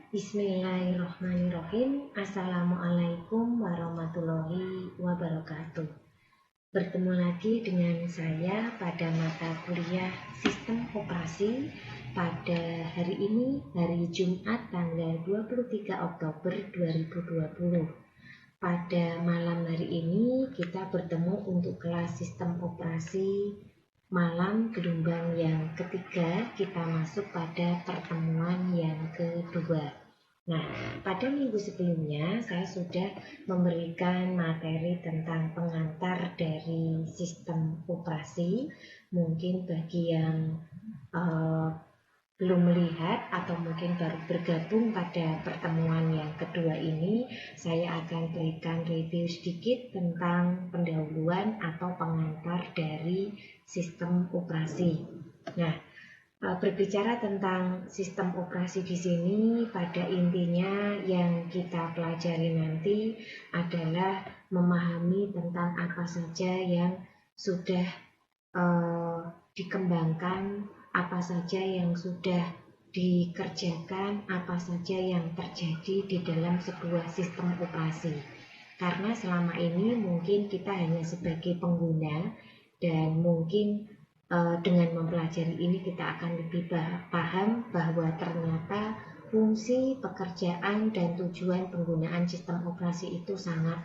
Bismillahirrahmanirrahim. Assalamualaikum warahmatullahi wabarakatuh. Bertemu lagi dengan saya pada mata kuliah Sistem Operasi pada hari ini, hari Jumat tanggal 23 Oktober 2020. Pada malam hari ini kita bertemu untuk kelas Sistem Operasi malam gelombang yang ketiga. Kita masuk pada pertemuan yang kedua. Nah, pada minggu sebelumnya saya sudah memberikan materi tentang pengantar dari sistem operasi. Mungkin bagi yang belum melihat atau mungkin baru bergabung pada pertemuan yang kedua ini, saya akan berikan review sedikit tentang pendahuluan atau pengantar dari sistem operasi. Nah, berbicara tentang sistem operasi di sini, pada intinya yang kita pelajari nanti adalah memahami tentang apa saja yang sudah dikembangkan, apa saja yang sudah dikerjakan, apa saja yang terjadi di dalam sebuah sistem operasi. Karena selama ini mungkin kita hanya sebagai pengguna, dan mungkin dengan mempelajari ini kita akan lebih paham bahwa ternyata fungsi, pekerjaan, dan tujuan penggunaan sistem operasi itu sangat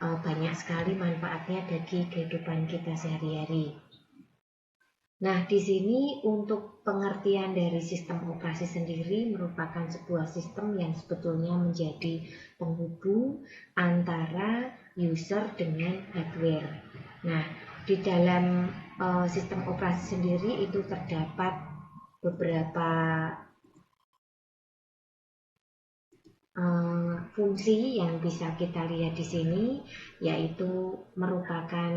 banyak sekali manfaatnya bagi kehidupan kita sehari-hari. Nah, di sini untuk pengertian dari sistem operasi sendiri merupakan sebuah sistem yang sebetulnya menjadi penghubung antara user dengan hardware. Nah, di dalam sistem operasi sendiri itu terdapat beberapa fungsi yang bisa kita lihat di sini, yaitu merupakan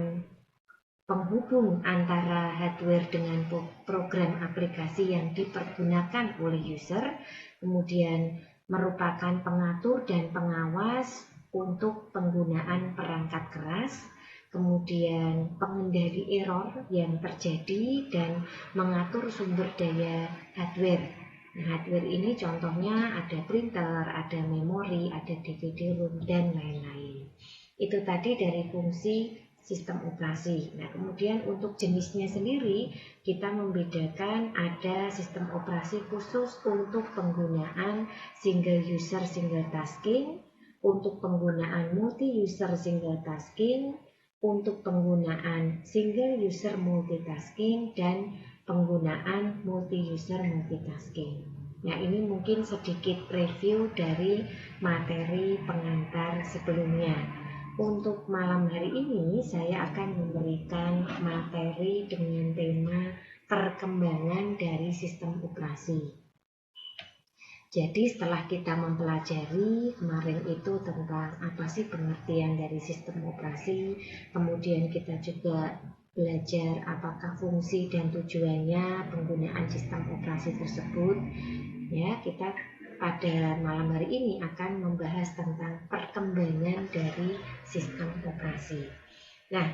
penghubung antara hardware dengan program aplikasi yang dipergunakan oleh user, kemudian merupakan pengatur dan pengawas untuk penggunaan perangkat keras, kemudian pengendali error yang terjadi dan mengatur sumber daya hardware. Nah, hardware ini contohnya ada printer, ada memori, ada DVD ROM, dan lain-lain. Itu tadi dari fungsi sistem operasi. Nah, kemudian untuk jenisnya sendiri kita membedakan ada sistem operasi khusus untuk penggunaan single user single tasking, untuk penggunaan multi user single tasking, untuk penggunaan single user multitasking, dan penggunaan multi user multitasking. Nah, ini mungkin sedikit review dari materi pengantar sebelumnya. Untuk malam hari ini saya akan memberikan materi dengan tema perkembangan dari sistem operasi. Jadi setelah kita mempelajari kemarin itu tentang apa sih pengertian dari sistem operasi, kemudian kita juga belajar apakah fungsi dan tujuannya penggunaan sistem operasi tersebut, ya, kita pada malam hari ini akan membahas tentang perkembangan dari sistem operasi. Nah,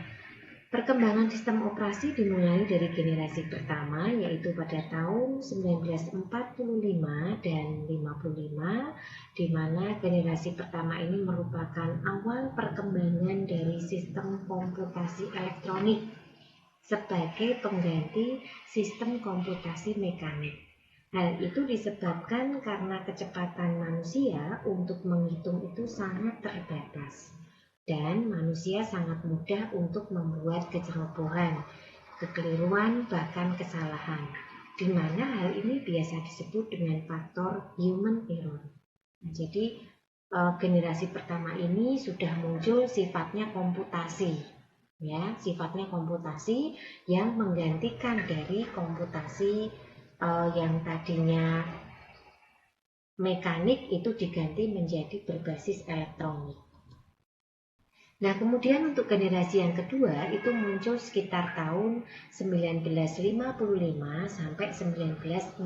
perkembangan sistem operasi dimulai dari generasi pertama, yaitu pada tahun 1945 dan 55, di mana generasi pertama ini merupakan awal perkembangan dari sistem komputasi elektronik sebagai pengganti sistem komputasi mekanik. Hal itu disebabkan karena kecepatan manusia untuk menghitung itu sangat terbatas, dan manusia sangat mudah untuk membuat kecerobohan, kekeliruan, bahkan kesalahan, di mana hal ini biasa disebut dengan faktor human error. Nah, jadi generasi pertama ini sudah muncul sifatnya komputasi, ya, sifatnya komputasi yang menggantikan dari komputasi yang tadinya mekanik itu diganti menjadi berbasis elektronik. Nah, kemudian untuk generasi yang kedua itu muncul sekitar tahun 1955 sampai 1965.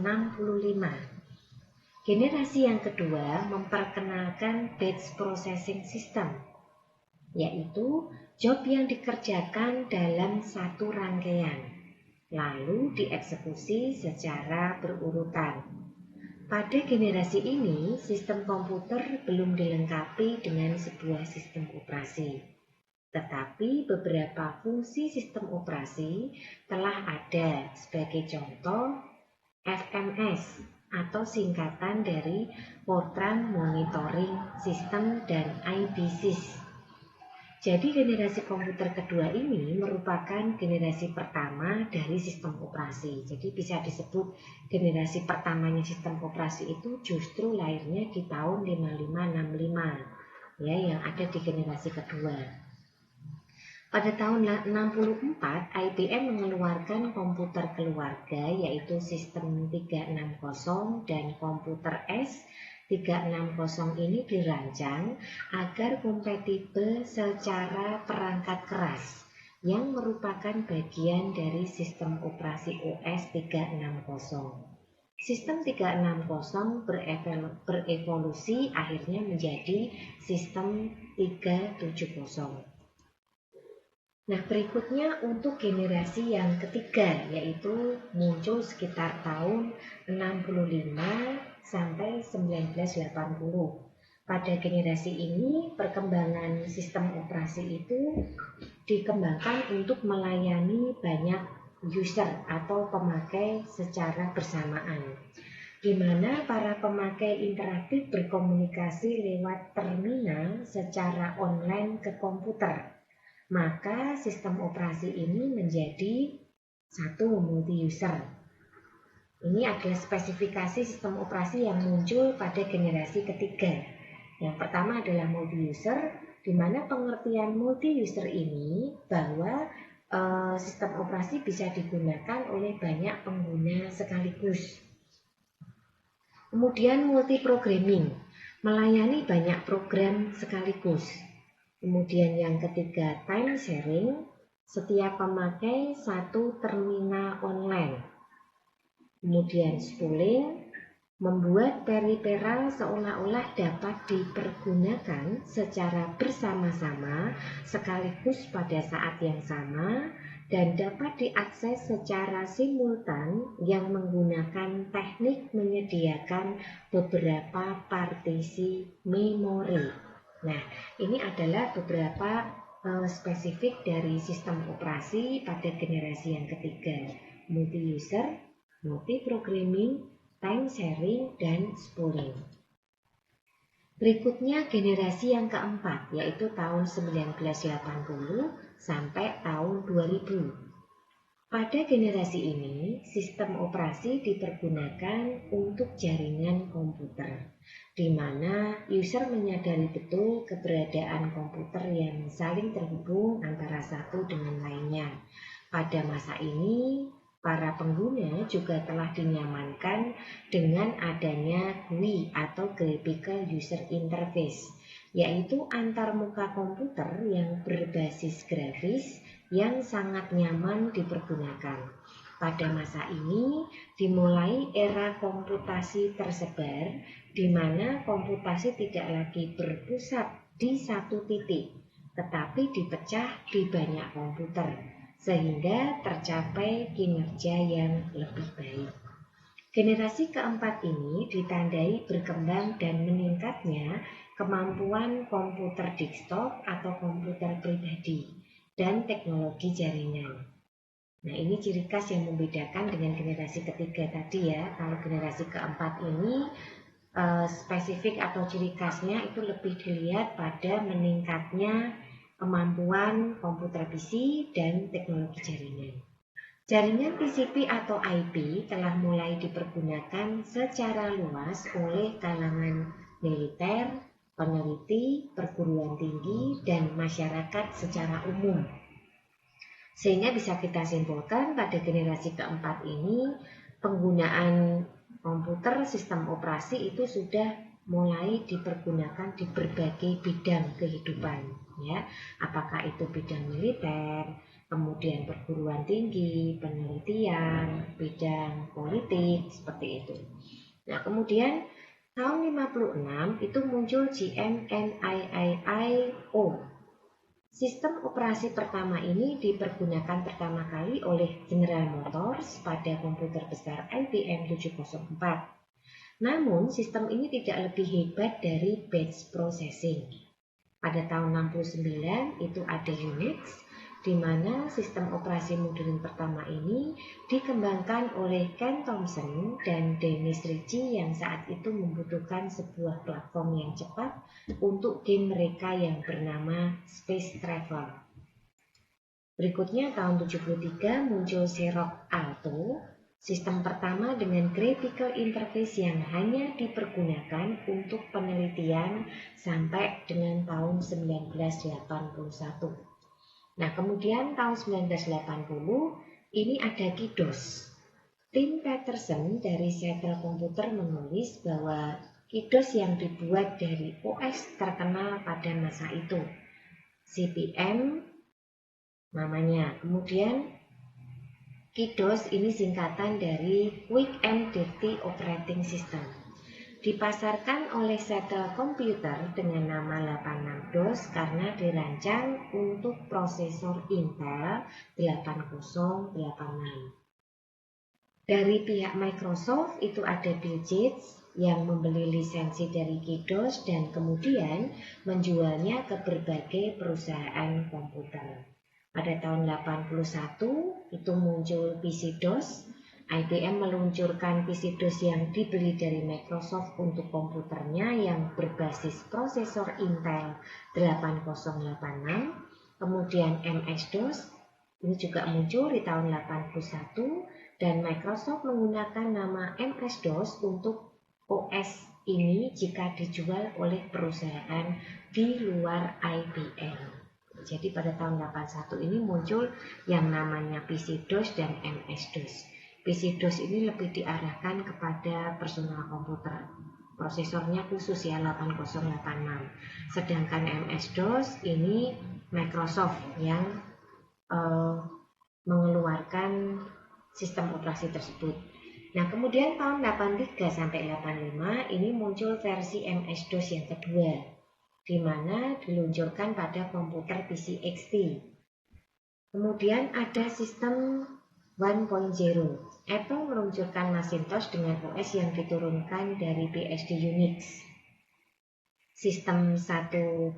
Generasi yang kedua memperkenalkan batch processing system, yaitu job yang dikerjakan dalam satu rangkaian, lalu dieksekusi secara berurutan. Pada generasi ini, sistem komputer belum dilengkapi dengan sebuah sistem operasi. Tetapi beberapa fungsi sistem operasi telah ada, sebagai contoh FMS atau singkatan dari Fortran Monitoring System dan IBSys. Jadi generasi komputer kedua ini merupakan generasi pertama dari sistem operasi. Jadi bisa disebut generasi pertamanya sistem operasi itu justru lahirnya di tahun 5565 ya, yang ada di generasi kedua. Pada tahun 64, IBM mengeluarkan komputer keluarga yaitu sistem 360 dan komputer S360 ini dirancang agar kompatibel secara perangkat keras yang merupakan bagian dari sistem operasi OS 360. Sistem 360 berevolusi akhirnya menjadi sistem 370. Nah, berikutnya untuk generasi yang ketiga, yaitu muncul sekitar tahun 65 sampai 1980. Pada generasi ini, perkembangan sistem operasi itu dikembangkan untuk melayani banyak user atau pemakai secara bersamaan, di mana para pemakai interaktif berkomunikasi lewat terminal secara online ke komputer. Maka sistem operasi ini menjadi satu multi-user. Ini adalah spesifikasi sistem operasi yang muncul pada generasi ketiga. Yang pertama adalah multi-user, di mana pengertian multi-user ini bahwa sistem operasi bisa digunakan oleh banyak pengguna sekaligus. Kemudian multi-programming, melayani banyak program sekaligus. Kemudian yang ketiga, time sharing, setiap pemakai satu terminal online. Kemudian spooling, membuat periferal seolah-olah dapat dipergunakan secara bersama-sama sekaligus pada saat yang sama dan dapat diakses secara simultan yang menggunakan teknik menyediakan beberapa partisi memori. Nah, ini adalah beberapa spesifik dari sistem operasi pada generasi yang ketiga, multi-user, multi-programming, time sharing, dan spooling. Berikutnya generasi yang keempat, yaitu tahun 1980 sampai tahun 2000. Pada generasi ini, sistem operasi dipergunakan untuk jaringan komputer, di mana user menyadari betul keberadaan komputer yang saling terhubung antara satu dengan lainnya. Pada masa ini, para pengguna juga telah dinyamankan dengan adanya GUI atau Graphical User Interface, yaitu antarmuka komputer yang berbasis grafis yang sangat nyaman dipergunakan. Pada masa ini dimulai era komputasi tersebar, di mana komputasi tidak lagi berpusat di satu titik, tetapi dipecah di banyak komputer, sehingga tercapai kinerja yang lebih baik. Generasi keempat ini ditandai berkembang dan meningkatnya kemampuan komputer desktop atau komputer pribadi dan teknologi jaringan. Nah, ini ciri khas yang membedakan dengan generasi ketiga tadi ya. Kalau generasi keempat ini spesifik atau ciri khasnya itu lebih dilihat pada meningkatnya kemampuan komputer PC dan teknologi jaringan. Jaringan TCP atau IP telah mulai dipergunakan secara luas oleh kalangan militer, peneliti, perguruan tinggi, dan masyarakat secara umum. Sehingga bisa kita simpulkan pada generasi keempat ini penggunaan komputer sistem operasi itu sudah mulai dipergunakan di berbagai bidang kehidupan, ya. Apakah itu bidang militer, kemudian perguruan tinggi, penelitian, bidang politik, seperti itu. Nah, kemudian tahun 56 itu muncul GMNIIO. Sistem operasi pertama ini dipergunakan pertama kali oleh General Motors pada komputer besar IBM 704. Namun, sistem ini tidak lebih hebat dari batch processing. Pada tahun 69 itu ada Unix, di mana sistem operasi modern pertama ini dikembangkan oleh Ken Thompson dan Dennis Ritchie yang saat itu membutuhkan sebuah platform yang cepat untuk game mereka yang bernama Space Travel. Berikutnya tahun 73 muncul Xerox Alto, sistem pertama dengan graphical interface yang hanya dipergunakan untuk penelitian sampai dengan tahun 1981. Nah, kemudian tahun 1980 ini ada KIDOS. Tim Peterson dari Seattle Computer menulis bahwa KIDOS yang dibuat dari OS terkenal pada masa itu, CP/M namanya. Kemudian KIDOS ini singkatan dari Quick and Dirty Operating System. Dipasarkan oleh Seattle Computer dengan nama 86DOS karena dirancang untuk prosesor Intel 8086. Dari pihak Microsoft itu ada Bill Gates yang membeli lisensi dari KIDOS dan kemudian menjualnya ke berbagai perusahaan komputer. Pada tahun 81 itu muncul PC-DOS. IBM meluncurkan PC-DOS yang dibeli dari Microsoft untuk komputernya yang berbasis prosesor Intel 8086. Kemudian MS-DOS ini juga muncul di tahun 81 dan Microsoft menggunakan nama MS-DOS untuk OS ini jika dijual oleh perusahaan di luar IBM. Jadi pada tahun 81 ini muncul yang namanya PC-DOS dan MS-DOS. PC-DOS ini lebih diarahkan kepada personal komputer. Prosesornya khusus ya 8086. Sedangkan MS-DOS ini Microsoft yang mengeluarkan sistem operasi tersebut. Nah, kemudian tahun 83 sampai 85 ini muncul versi MS-DOS yang kedua, di mana diluncurkan pada komputer PC XT. Kemudian ada sistem 1.0. Apple meluncurkan Macintosh dengan OS yang diturunkan dari BSD Unix. Sistem 1.0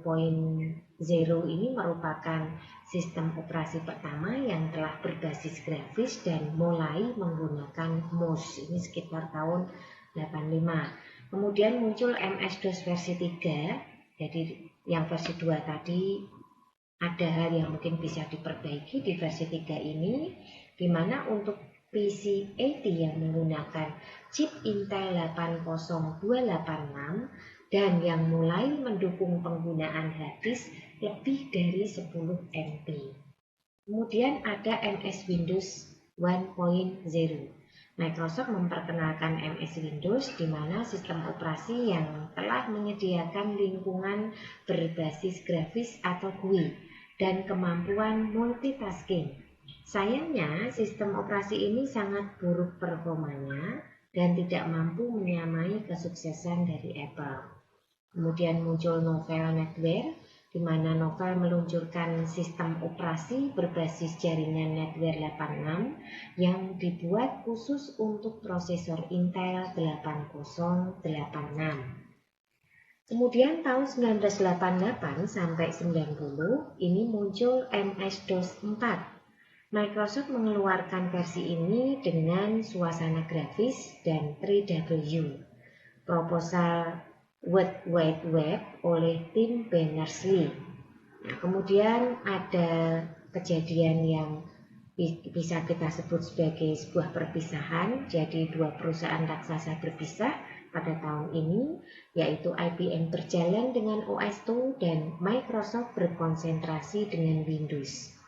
ini merupakan sistem operasi pertama yang telah berbasis grafis dan mulai menggunakan MOS. Ini sekitar tahun 85. Kemudian muncul MS-DOS versi 3. Jadi yang versi 2 tadi ada hal yang mungkin bisa diperbaiki di versi 3 ini, di mana untuk PC 80 yang menggunakan chip Intel 80286 dan yang mulai mendukung penggunaan hard disk lebih dari 10 MB. Kemudian ada MS Windows 1.0. Microsoft memperkenalkan MS Windows di mana sistem operasi yang telah menyediakan lingkungan berbasis grafis atau GUI dan kemampuan multitasking. Sayangnya, sistem operasi ini sangat buruk performanya dan tidak mampu menyamai kesuksesan dari Apple. Kemudian muncul Novell NetWare, di mana Novell meluncurkan sistem operasi berbasis jaringan NetWare 86 yang dibuat khusus untuk prosesor Intel 8086. Kemudian tahun 1988 sampai 90 ini muncul MS-DOS 4. Microsoft mengeluarkan versi ini dengan suasana grafis dan 3W. Proposal World Wide Web oleh Tim Berners-Lee. Nah, kemudian ada kejadian yang bisa kita sebut sebagai sebuah perpisahan. Jadi dua perusahaan raksasa berpisah pada tahun ini, yaitu IBM berjalan dengan OS/2 dan Microsoft berkonsentrasi dengan Windows.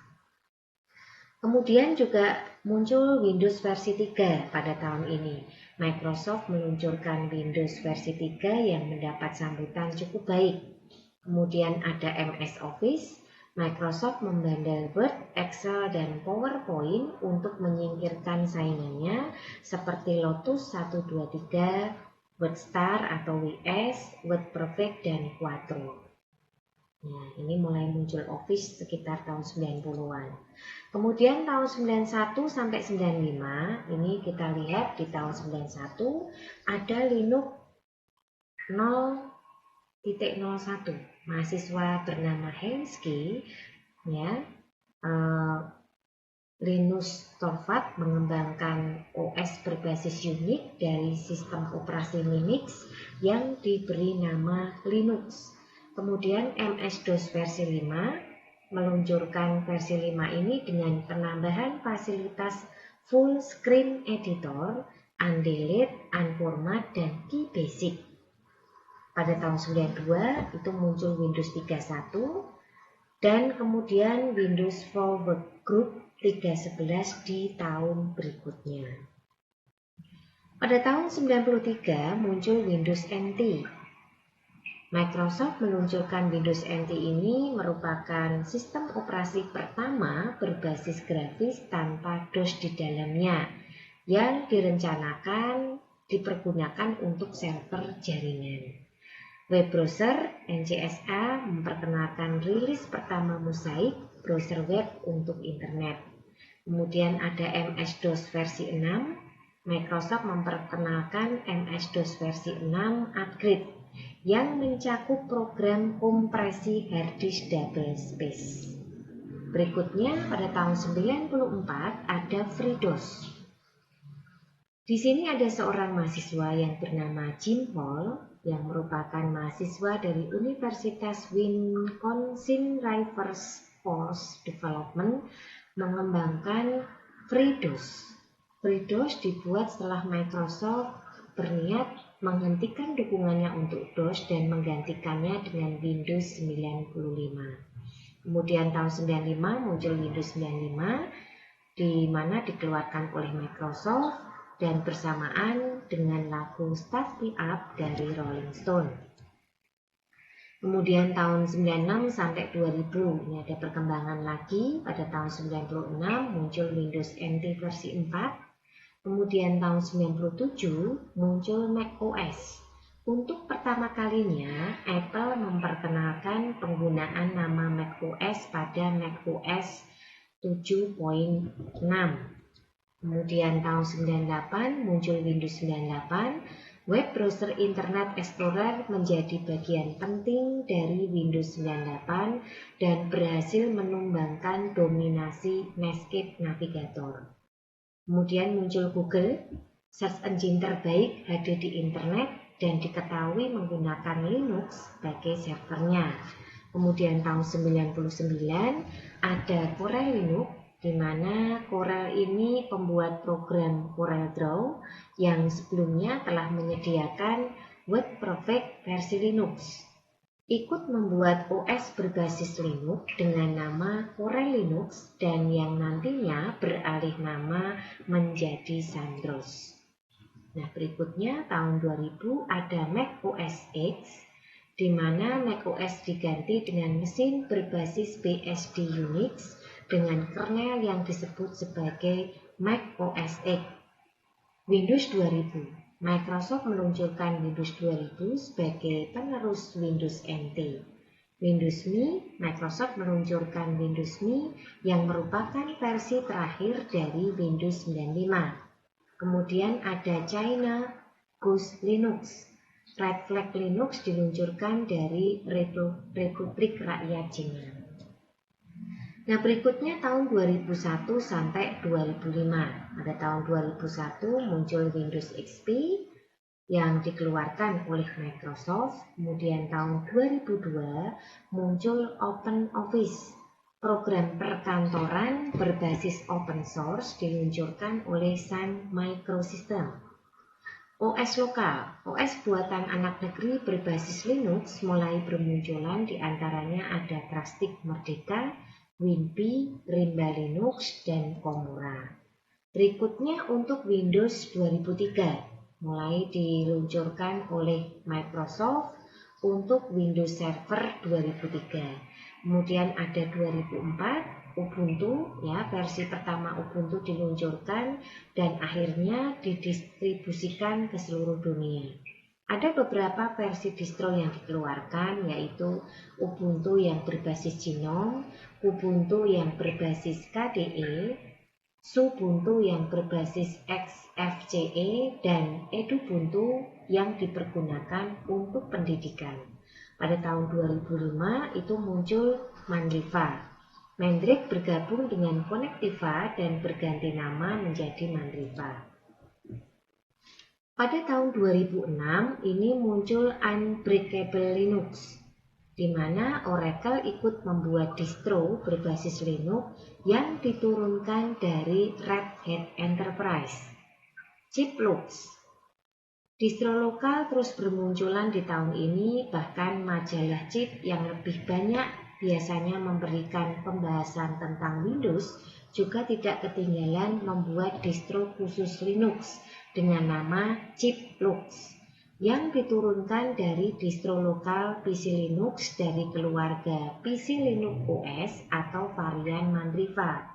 Kemudian juga muncul Windows versi 3 pada tahun ini. Microsoft meluncurkan Windows versi 3 yang mendapat sambutan cukup baik. Kemudian ada MS Office. Microsoft membandel Word, Excel, dan PowerPoint untuk menyingkirkan saingannya seperti Lotus 123, WordStar atau WS, WordPerfect, dan Quattro. Nah, ini mulai muncul Office sekitar tahun 90-an. Kemudian tahun 91 sampai 95, ini kita lihat di tahun 91 ada Linux 0.01. Mahasiswa bernama Hensky, ya, Linus Torvalds mengembangkan OS berbasis Unix dari sistem operasi Minix yang diberi nama Linux. Kemudian MS-DOS versi 5 meluncurkan versi 5 ini dengan penambahan fasilitas full screen editor, undelete, unformat, dan key basic. Pada tahun 92 itu muncul Windows 31 dan kemudian Windows for Workgroup 3.11 di tahun berikutnya. Pada tahun 93 muncul Windows NT. Microsoft meluncurkan Windows NT ini merupakan sistem operasi pertama berbasis grafis tanpa DOS di dalamnya yang direncanakan dipergunakan untuk server jaringan. Web browser NCSA memperkenalkan rilis pertama Mosaic, browser web untuk internet. Kemudian ada MS-DOS versi 6, Microsoft memperkenalkan MS-DOS versi 6 Upgrade yang mencakup program kompresi hard disk double space. Berikutnya pada tahun 94 ada FreeDOS. Di sini ada seorang mahasiswa yang bernama Jim Hall yang merupakan mahasiswa dari Universitas Wisconsin Rivers Force Development mengembangkan FreeDOS. FreeDOS dibuat setelah Microsoft berniat menghentikan dukungannya untuk DOS dan menggantikannya dengan Windows 95. Kemudian tahun 95 muncul Windows 95 di mana dikeluarkan oleh Microsoft dan bersamaan dengan lagu Start Me Up dari Rolling Stone. Kemudian tahun 96 sampai 2000 ini ada perkembangan lagi. Pada tahun 96 muncul Windows NT versi 4. Kemudian tahun 97 muncul Mac OS. Untuk pertama kalinya Apple memperkenalkan penggunaan nama Mac OS pada Mac OS 7.6. Kemudian tahun 98 muncul Windows 98. Web browser Internet Explorer menjadi bagian penting dari Windows 98 dan berhasil menumbangkan dominasi Netscape Navigator. Kemudian muncul Google, search engine terbaik hadir di internet dan diketahui menggunakan Linux sebagai servernya. Kemudian tahun 99 ada Corel Linux, di mana Corel ini pembuat program CorelDRAW yang sebelumnya telah menyediakan Web Perfect versi Linux. Ikut membuat OS berbasis Linux dengan nama Corel Linux dan yang nantinya beralih nama menjadi Sandros. Nah, berikutnya tahun 2000 ada Mac OS X, di mana Mac OS diganti dengan mesin berbasis BSD Unix dengan kernel yang disebut sebagai Mac OS X. Windows 2000. Microsoft meluncurkan Windows 2000 sebagai penerus Windows NT. Windows Me, Microsoft meluncurkan Windows Me yang merupakan versi terakhir dari Windows 95. Kemudian ada China Goose Linux. Red Flag Linux diluncurkan dari Republik Rakyat Cina. Nah, berikutnya tahun 2001 sampai 2005. Pada tahun 2001 muncul Windows XP yang dikeluarkan oleh Microsoft. Kemudian tahun 2002 muncul OpenOffice. Program perkantoran berbasis open source diluncurkan oleh Sun Microsystems. OS lokal, OS buatan anak negeri berbasis Linux mulai bermunculan, diantaranya ada Drastic Merdeka, WinPy, Rimba Linux, dan Komura. Berikutnya untuk Windows 2003, mulai diluncurkan oleh Microsoft untuk Windows Server 2003. Kemudian ada 2004, Ubuntu, ya, versi pertama Ubuntu diluncurkan dan akhirnya didistribusikan ke seluruh dunia. Ada beberapa versi distro yang dikeluarkan, yaitu Ubuntu yang berbasis Gnome, Kubuntu yang berbasis KDE, Xubuntu yang berbasis XFCE, dan Edubuntu yang dipergunakan untuk pendidikan. Pada tahun 2005 itu muncul Mandriva. Mandrake bergabung dengan Connectiva dan berganti nama menjadi Mandriva. Pada tahun 2006 ini muncul Unbreakable Linux, di mana Oracle ikut membuat distro berbasis Linux yang diturunkan dari Red Hat Enterprise, Chiplux. Distro lokal terus bermunculan di tahun ini, bahkan majalah Chip yang lebih banyak biasanya memberikan pembahasan tentang Windows juga tidak ketinggalan membuat distro khusus Linux dengan nama Chiplux yang diturunkan dari distro lokal PC Linux dari keluarga PC Linux OS atau varian Mandriva.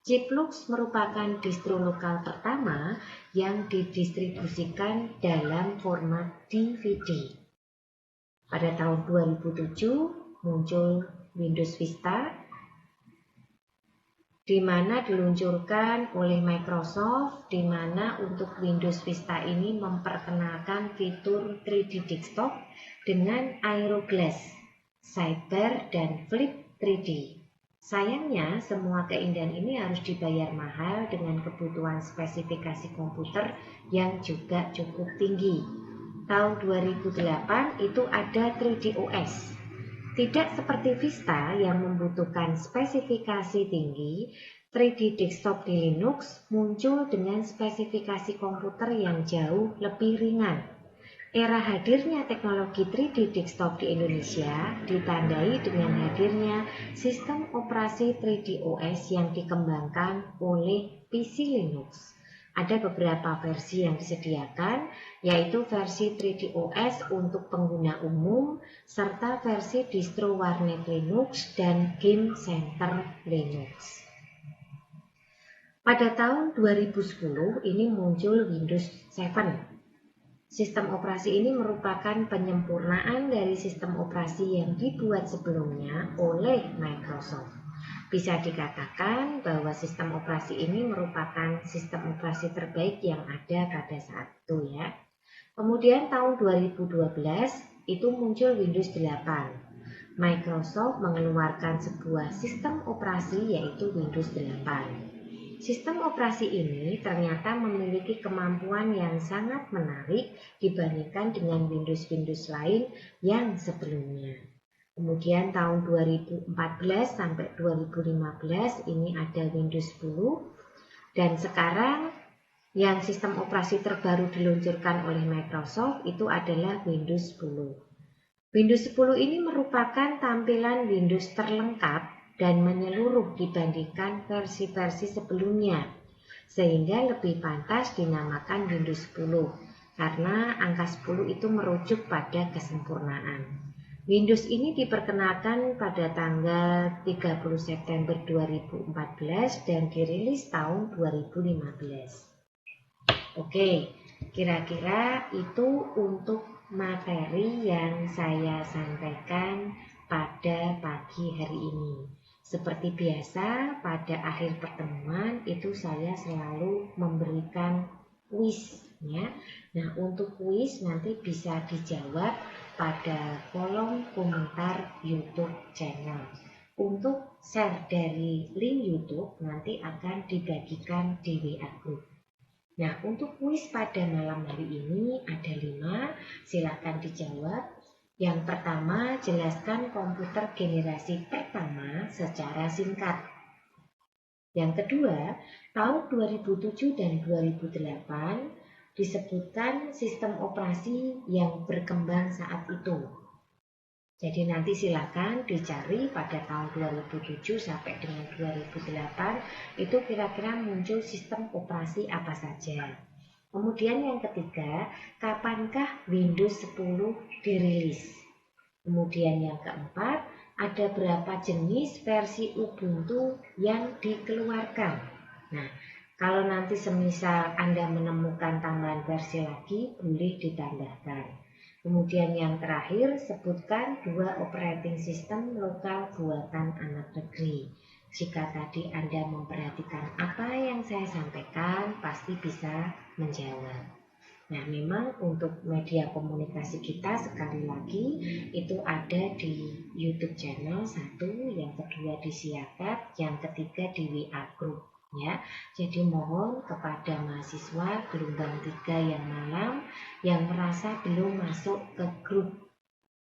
Chiplux merupakan distro lokal pertama yang didistribusikan dalam format DVD. Pada tahun 2007 muncul Windows Vista, di mana diluncurkan oleh Microsoft, di mana untuk Windows Vista ini memperkenalkan fitur 3D desktop dengan Aeroglass, Sidebar, dan Flip 3D. Sayangnya, semua keindahan ini harus dibayar mahal dengan kebutuhan spesifikasi komputer yang juga cukup tinggi. Tahun 2008 itu ada 3DOS. Tidak seperti Vista yang membutuhkan spesifikasi tinggi, 3D desktop di Linux muncul dengan spesifikasi komputer yang jauh lebih ringan. Era hadirnya teknologi 3D desktop di Indonesia ditandai dengan hadirnya sistem operasi 3DOS yang dikembangkan oleh PC Linux. Ada beberapa versi yang disediakan, yaitu versi 3DOS untuk pengguna umum, serta versi distro warnet Linux dan Game Center Linux. Pada tahun 2010 ini muncul Windows 7. Sistem operasi ini merupakan penyempurnaan dari sistem operasi yang dibuat sebelumnya oleh Microsoft. Bisa dikatakan bahwa sistem operasi ini merupakan sistem operasi terbaik yang ada pada saat itu ya. Kemudian tahun 2012 itu muncul Windows 8. Microsoft mengeluarkan sebuah sistem operasi yaitu Windows 8. Sistem operasi ini ternyata memiliki kemampuan yang sangat menarik dibandingkan dengan Windows-Windows lain yang sebelumnya. Kemudian tahun 2014 sampai 2015 ini ada Windows 10 dan sekarang yang sistem operasi terbaru diluncurkan oleh Microsoft itu adalah Windows 10. Windows 10 ini merupakan tampilan Windows terlengkap dan menyeluruh dibandingkan versi-versi sebelumnya, sehingga lebih pantas dinamakan Windows 10 karena angka 10 itu merujuk pada kesempurnaan. Windows ini diperkenalkan pada tanggal 30 September 2014 dan dirilis tahun 2015. Oke, kira-kira itu untuk materi yang saya sampaikan pada pagi hari ini. Seperti biasa, pada akhir pertemuan itu saya selalu memberikan kuis ya. Nah, untuk kuis nanti bisa dijawab pada kolom komentar YouTube channel. Untuk share dari link YouTube nanti akan dibagikan di WA group. Nah, untuk kuis pada malam hari ini ada 5, silakan dijawab. Yang pertama, jelaskan komputer generasi pertama secara singkat. Yang kedua, tahun 2007 dan 2008 disebutkan sistem operasi yang berkembang saat itu. Jadi nanti silakan dicari pada tahun 2007 sampai dengan 2008 itu kira-kira muncul sistem operasi apa saja. Kemudian yang ketiga, kapankah Windows 10 dirilis? Kemudian yang keempat, ada berapa jenis versi Ubuntu yang dikeluarkan? Nah, kalau nanti semisal Anda menemukan tambahan versi lagi, boleh ditambahkan. Kemudian yang terakhir, sebutkan 2 operating system lokal buatan anak negeri. Jika tadi Anda memperhatikan apa yang saya sampaikan, pasti bisa menjawab. Nah, memang untuk media komunikasi kita sekali lagi itu ada di YouTube channel 1, yang kedua di Siakat, yang ketiga di WA Group ya. Jadi mohon kepada mahasiswa gelombang 3 yang malam yang merasa belum masuk ke grup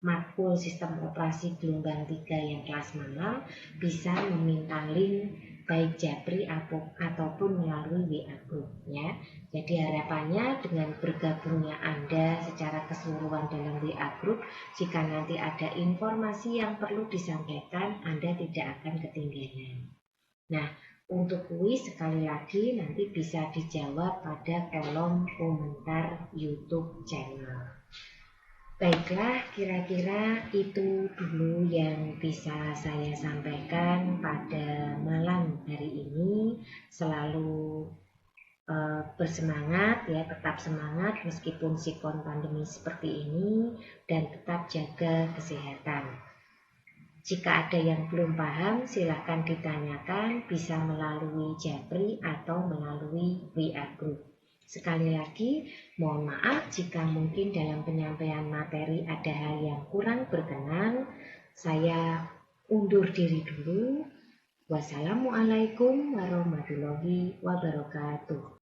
Matkul Sistem Operasi gelombang 3 yang kelas malam bisa meminta link baik Japri ataupun melalui WA Group ya. Jadi harapannya dengan bergabungnya Anda secara keseluruhan dalam WA Group, jika nanti ada informasi yang perlu disampaikan, Anda tidak akan ketinggalan. Nah, untuk kuis sekali lagi nanti bisa dijawab pada kolom komentar YouTube channel. Baiklah, kira-kira itu dulu yang bisa saya sampaikan pada malam hari ini. Selalu bersemangat ya, tetap semangat meskipun sikon pandemi seperti ini, dan tetap jaga kesehatan. Jika ada yang belum paham, silahkan ditanyakan, bisa melalui Japri atau melalui WA Group. Sekali lagi, mohon maaf jika mungkin dalam penyampaian materi ada hal yang kurang berkenan. Saya undur diri dulu. Wassalamualaikum warahmatullahi wabarakatuh.